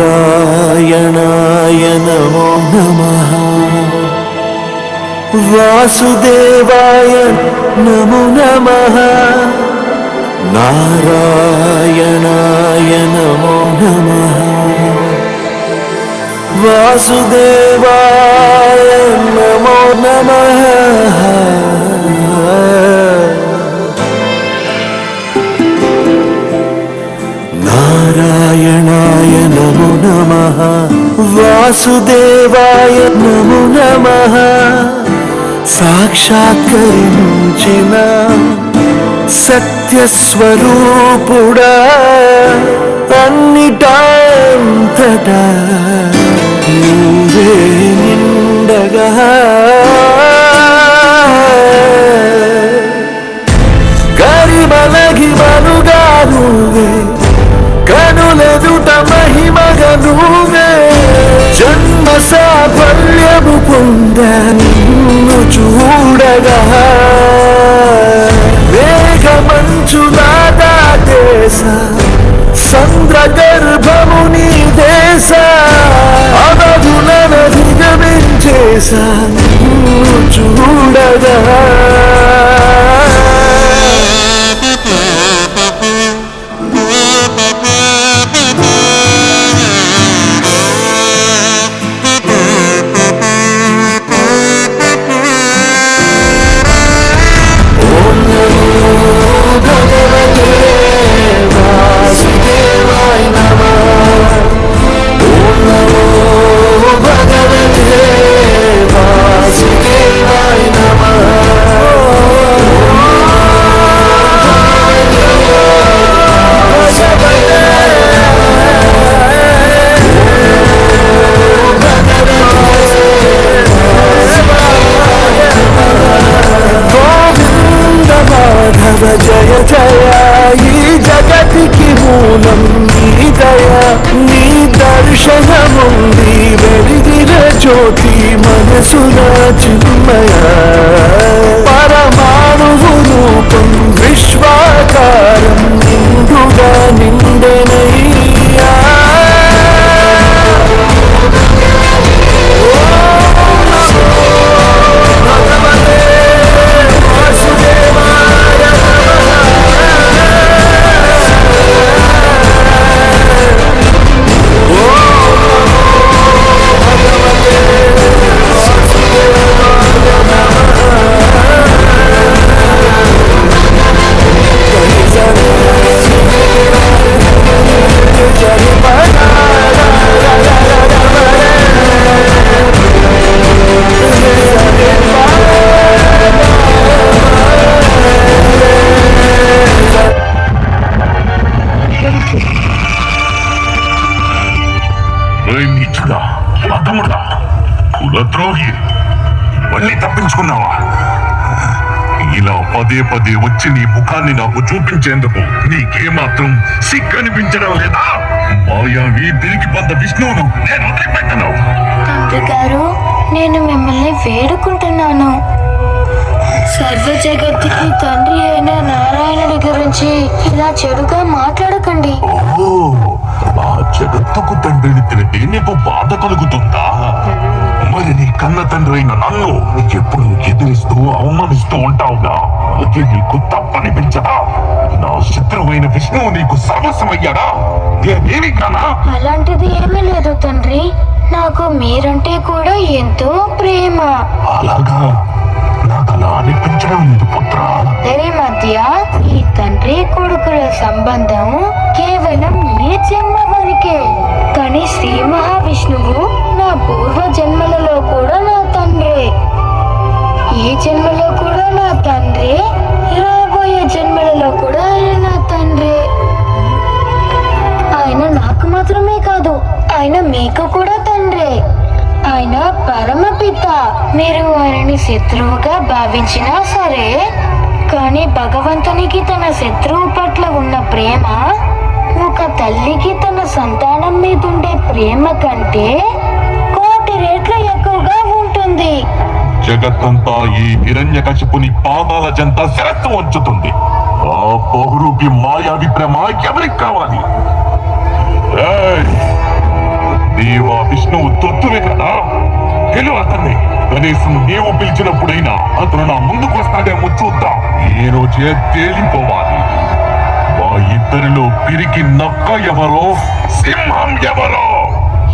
నారాయణాయ నమో నమః వాసుదేవాయ నమో నమః నారాయణాయ నమో నమః వాసుదేవాయ నమో నమః నారాయణాయ నమో నమః వాసుదేవాయ నమో నమః సాక్షాత్కరించిన సత్యస్వరూపుడా అన్నిటంతటా నీవే నిండగా గరిమలగిమలుగా నువ్వే కనులెదుట మహిమగా నువ్వే జన్మ సాఫల్యము పొంద నిన్ను చూడగా వేగమంచులా దాటేశ సంద్ర గర్భము నీ దేశ అవధులను దిగమించేశ నిన్ను చూడగా జయ జయ ఈ జగతికి మూలం నీ దయ నీ దర్శనముంది వెలిగిన జ్యోతి మనసున చిన్మయ పరమాణువు రూపం విశ్వాకారం నిండుగా నిండెనయ్యా కులద్రోహి మళ్ళీ తప్పించుకున్నావా? ఇలా పదే పదే వచ్చి నీ ముఖాన్ని నాకు చూపించేందుకు నీకేమాత్రం సిగ్గనిపించడం లేదా? మాయావి పిరికి పొంద విష్ణువును నేను వదిలిపెట్టను. తండ్రి గారు, నేను మిమ్మల్ని వేడుకుంటున్నాను. సర్వ జగత్తుకి తండ్రి అయిన నారాయణుడి గురించి ఇలా చెడుగా మాట్లాడకండి. ఆ జగత్తుకు తండ్రిని తిరిగి నీకు బాధ కలుగుతుందా? మరి నీ కన్న తండ్రి అయిన నన్ను ఎప్పుడు ఎదిరిస్తూ అవమానిస్తూ ఉంటావుగా, అది నీకు తప్పనిపించదా? నా శత్రువైన విష్ణువు నీకు సర్వస్వమయ్యాడా? నేనేమి కానా? అలాంటిది ఏమీ లేదు తండ్రి, నాకు మీరంటే కూడా ఎంతో ప్రేమ. అలాగా? నాకు అలా అనిపించడం లేదు పుత్ర. ఇద్దరి మధ్య ఈ తండ్రి కొడుకుల సంబంధం కేవలం ఈ జన్మ వరకే. కానీ శ్రీ మహావిష్ణువు నా పూర్వ జన్మలలో కూడా నా తండ్రి, ఈ జన్మలో కూడా నా తండ్రి, రాబోయే జన్మలలో కూడా ఆయన నా తండ్రి. ఆయన నాకు మాత్రమే కాదు, ఆయన మీకు కూడా తండ్రి. ఆయన పరమపిత. మీరు ఆయనని శత్రువుగా భావించినా సరే, కానీ భగవంతునికి తన శత్రువు పట్ల ఉన్న ప్రేమ ఒక తల్లికి తన సంతానం మీద ఉండే ప్రేమ కంటే కోటి రెట్లు ఎక్కువగా ఉంటుంది. జగత్తంతా ఈ హిరణ్యకశిపుని పాదాల చెంత శిరస్సు వంచుతుంది. ఆ బహురూపి మాయావి ప్రేమ ఎవరికి కావాలి? నీవు ఆ విష్ణువు తొత్తువే కదా, గెలువు అతన్ని. కనీసం నీవు పిలిచినప్పుడైనా అతను నా ముందుకు వస్తాడేమో చూద్దాం. ఈ రోజే తేలిపోవాలి మా ఇద్దరిలో పిరికి నక్క ఎవరో, సింహం ఎవరో.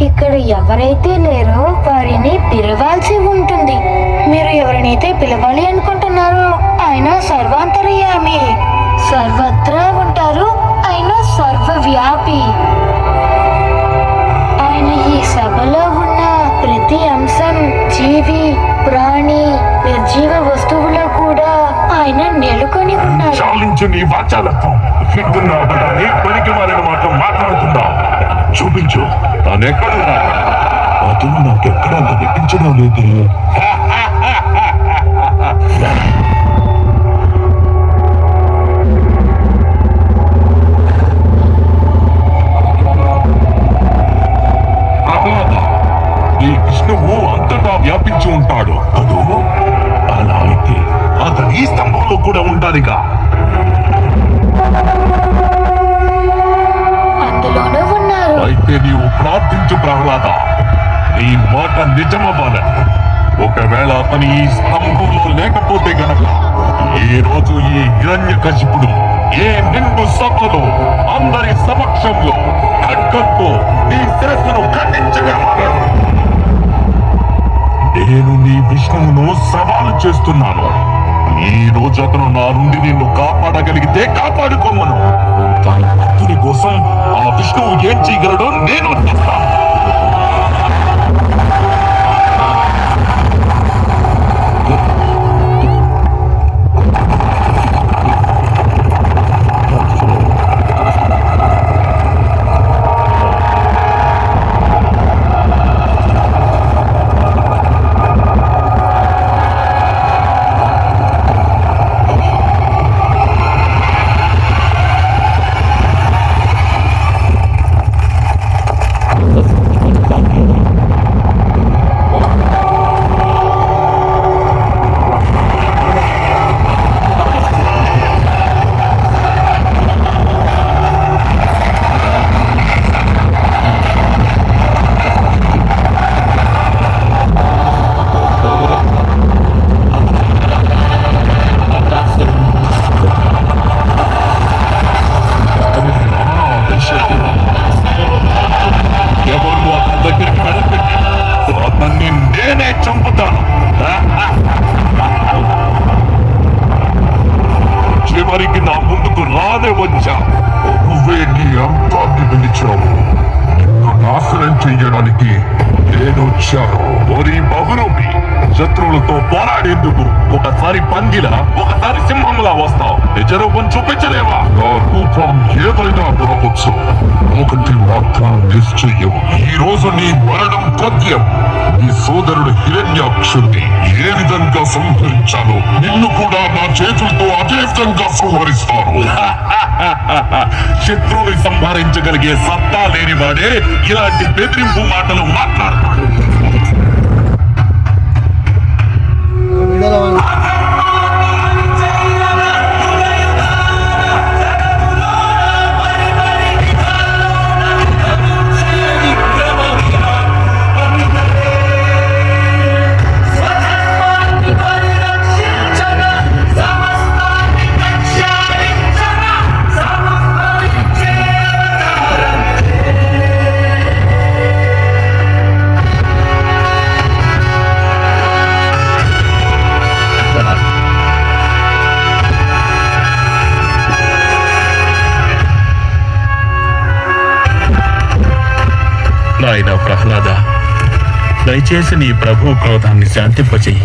ఇక్కడ ఎవరైతే లేరో వారిని పిలవాల్సి ఉంటుంది. మీరు ఎవరినైతే పిలవాలి అనుకుంటున్నారో ఆయన సర్వాంతర్యామి, సర్వత్రా ఉంటారు. ఆయన సర్వవ్యాపి. ఆయన ఈ సభలో ఉన్న ప్రతి అంశం, జీవి, ప్రాణి, నిర్జీవ వస్తువులో కూడా ఆయన నెలకొని ఉన్నారు. చాలించు నీ వాచాలత్వం. వింటున్నావు కదా, నీ పనికి మారిన మాట మాట్లాడుతున్నావు. చూపించు, తానెక్కడున్నా. అతను నాకెక్కడా కనిపించడం లేదు. ప్రహ్లాద, ఈ విష్ణువు అంతటా వ్యాపించి ఉంటాడు అదో. అలా అయితే అతను ఈ స్తంభంలో కూడా ఉండాలిగా. అందులోనూ ఉన్నారు. అయితే నీవు ప్రార్థించు ప్రహ్లాద, నీ మాట నిజమవ్వాలని. ఒకవేళ అతను ఈ స్తంభంలో లేకపోతే గనక ఈ రోజు ఈ హిరణ్యకశిపుడు ఏ నిండు సభలో అందరి సమక్షంలో ఖడ్గంతో నీ శిరస్సును ఖండించగలడు. నేను నీ విష్ణువును సవాలు చేస్తున్నాను. ఈ రోజు అతను నా నుండి నిన్ను కాపాడగలిగితే కాపాడుకోమను. తన భక్తుని కోసం ఆ విష్ణువు ఏం చేయగలడో నేను చూస్తాను. చివరికి నా ముందుకు రానే వచ్చా. నువ్వే నీ అంతాన్ని పిలిచావు. నిన్ను నాశనం చెయ్యడానికి నేను వచ్చాను. ఒరి బహురూపి, శత్రువులతో పోరాడేందుకు ఒకసారి పందిలా, ఒకసారి సింహంలా వస్తావు. నిజ రూపం చూపించలేవా? నా రూపం ఏదైనా కావచ్చు, ఒకటి మాత్రం నిశ్చయం. ఈ రోజు నీ మరణం తథ్యం. నీ సోదరుడు హిరణ్యాక్షుడిని ఏ విధంగా సంహరించాలో నిన్ను కూడా నా చేతులతో అదే విధంగా సంహరిస్తాను. శత్రువుని సంహరించగలిగే సత్తా లేనివాడే ఇలాంటి బెదిరింపు మాటలు మాట్లాడతాడు. నాయనా ప్రహ్లాద, దయచేసి నీ ప్రభు క్రోధాన్ని శాంతింపచేయి.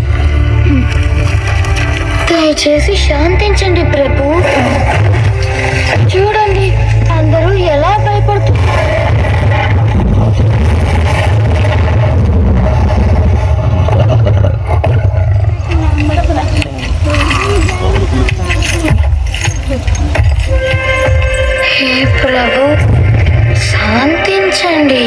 దయచేసి శాంతించండి ప్రభు. చూడండి అందరూ ఎలా భయపడుతున్నారు. హే ప్రభు, శాంతించండి.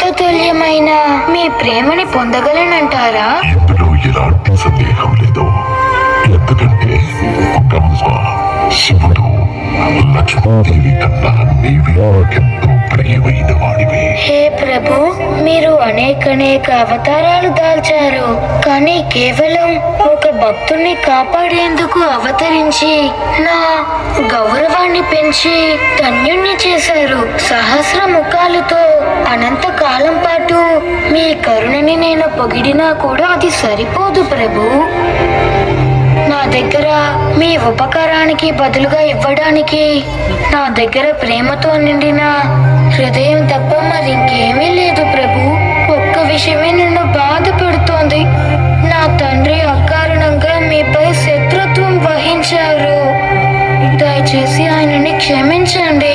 అమృతతుల్యమైన మీ ప్రేమని పొందగలనంటారా? ఇందులో ఎలాంటి సందేహం లేదు. ఎందుకంటే బ్రహ్మ, శివుడు, లక్ష్మీదేవి కన్నా నీవి ఎంతో ప్రియమైన వాడివి. హే ప్రభు, మీరు అనేక అవతారాలు దాల్చారు, కానీ కేవలం ఒక భక్తుణ్ణి కాపాడేందుకు అవతరించి నా గౌరవాన్ని పెంచి ధన్యుణ్ణి చేశారు. సహస్ర ముఖాలతో అనంత కాలం పాటు మీ కరుణని నేను పొగిడినా కూడా అది సరిపోదు ప్రభు. నా దగ్గర మీ ఉపకారానికి బదులుగా ఇవ్వడానికి నా దగ్గర ప్రేమతో నిండిన హృదయం తప్ప మరింకేమీ లేదు ప్రభు. ఒక్క విషయమే నన్ను బాధ పెడుతోంది. నా తండ్రి అకారణంగా మీపై శత్రుత్వం వహించారు. దయచేసి ఆయనని క్షమించండి.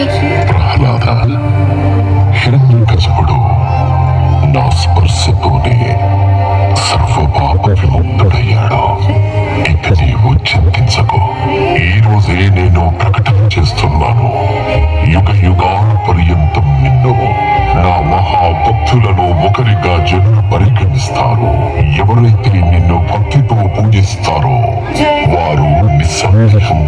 ప్రహ్లాద, హిరణ్యకశిపుడు నా స్పర్శతోనే సర్వపాప విముక్తుడయ్యాడు. ఇక నీవు చింతించకు. ఈ రోజే నేను ప్రకటన చేస్తున్నాను. యుగ యుగాల పర్యంతం నిన్ను నా మహాభక్తులను ఒకరిగా జనులు పరిగణిస్తారు. ఎవరైతే నిన్ను భక్తితో పూజిస్తారో వారు నిస్సందేహం